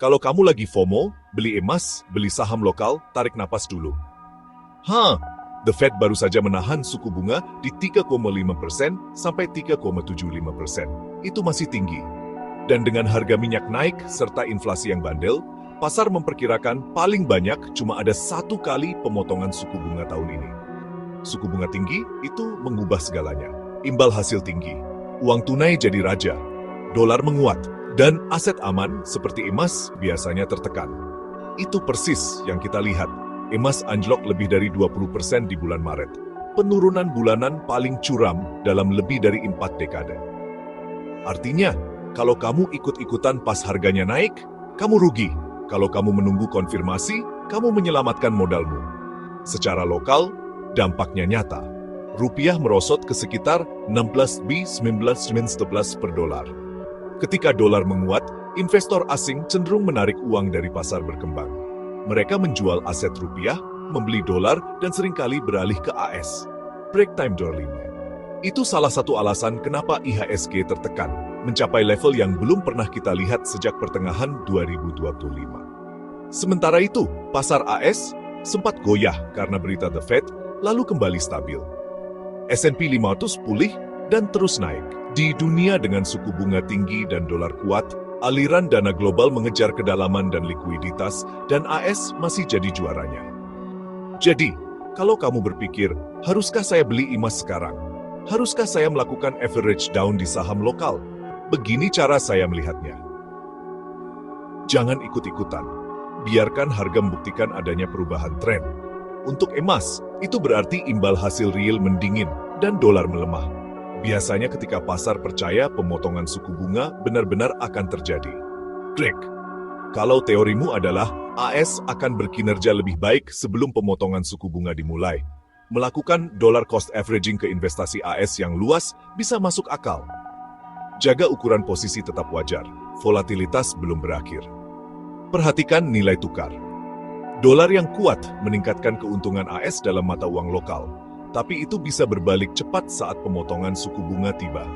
Kalau kamu lagi FOMO, beli emas, beli saham lokal, tarik napas dulu. The Fed baru saja menahan suku bunga di 3,5% sampai 3,75%. Itu masih tinggi. Dan dengan harga minyak naik serta inflasi yang bandel, pasar memperkirakan paling banyak cuma ada 1 kali pemotongan suku bunga tahun ini. Suku bunga tinggi itu mengubah segalanya. Imbal hasil tinggi, uang tunai jadi raja, dolar menguat, dan aset aman seperti emas biasanya tertekan. Itu persis yang kita lihat. Emas anjlok lebih dari 20% di bulan Maret. Penurunan bulanan paling curam dalam lebih dari 4 dekade. Artinya, kalau kamu ikut-ikutan pas harganya naik, kamu rugi. Kalau kamu menunggu konfirmasi, kamu menyelamatkan modalmu. Secara lokal, dampaknya nyata. Rupiah merosot ke sekitar 16,19 per dolar. Ketika dolar menguat, investor asing cenderung menarik uang dari pasar berkembang. Mereka menjual aset rupiah, membeli dolar, dan seringkali beralih ke AS. Break time darling. Itu salah satu alasan kenapa IHSG tertekan, mencapai level yang belum pernah kita lihat sejak pertengahan 2025. Sementara itu, pasar AS sempat goyah karena berita The Fed, lalu kembali stabil. S&P 500 pulih dan terus naik. Di dunia dengan suku bunga tinggi dan dolar kuat, aliran dana global mengejar kedalaman dan likuiditas, dan AS masih jadi juaranya. Jadi, kalau kamu berpikir, haruskah saya beli emas sekarang? Haruskah saya melakukan average down di saham lokal? Begini cara saya melihatnya. Jangan ikut-ikutan. Biarkan harga membuktikan adanya perubahan tren. Untuk emas, itu berarti imbal hasil real mendingin dan dolar melemah. Biasanya ketika pasar percaya pemotongan suku bunga benar-benar akan terjadi. Klik. Kalau teorimu adalah AS akan berkinerja lebih baik sebelum pemotongan suku bunga dimulai, melakukan dollar cost averaging ke investasi AS yang luas bisa masuk akal. Jaga ukuran posisi tetap wajar, volatilitas belum berakhir. Perhatikan nilai tukar. Dolar yang kuat meningkatkan keuntungan AS dalam mata uang lokal. Tapi itu bisa berbalik cepat saat pemotongan suku bunga tiba.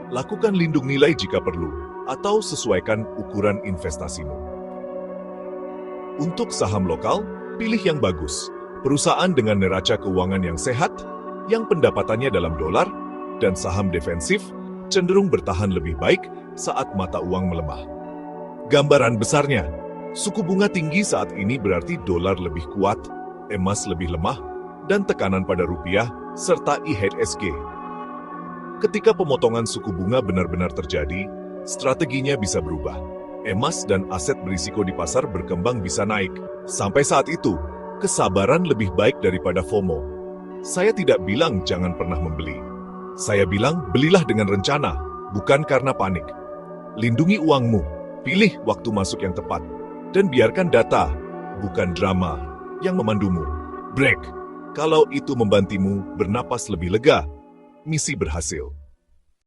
Lakukan lindung nilai jika perlu, atau sesuaikan ukuran investasimu. Untuk saham lokal, pilih yang bagus. Perusahaan dengan neraca keuangan yang sehat, yang pendapatannya dalam dolar, dan saham defensif cenderung bertahan lebih baik saat mata uang melemah. Gambaran besarnya, suku bunga tinggi saat ini berarti dolar lebih kuat, emas lebih lemah, dan tekanan pada rupiah, serta IHSG. Ketika pemotongan suku bunga benar-benar terjadi, strateginya bisa berubah. Emas dan aset berisiko di pasar berkembang bisa naik. Sampai saat itu, kesabaran lebih baik daripada FOMO. Saya tidak bilang jangan pernah membeli. Saya bilang belilah dengan rencana, bukan karena panik. Lindungi uangmu, pilih waktu masuk yang tepat, dan biarkan data, bukan drama, yang memandumu. Break. Kalau itu membantumu bernapas lebih lega, misi berhasil.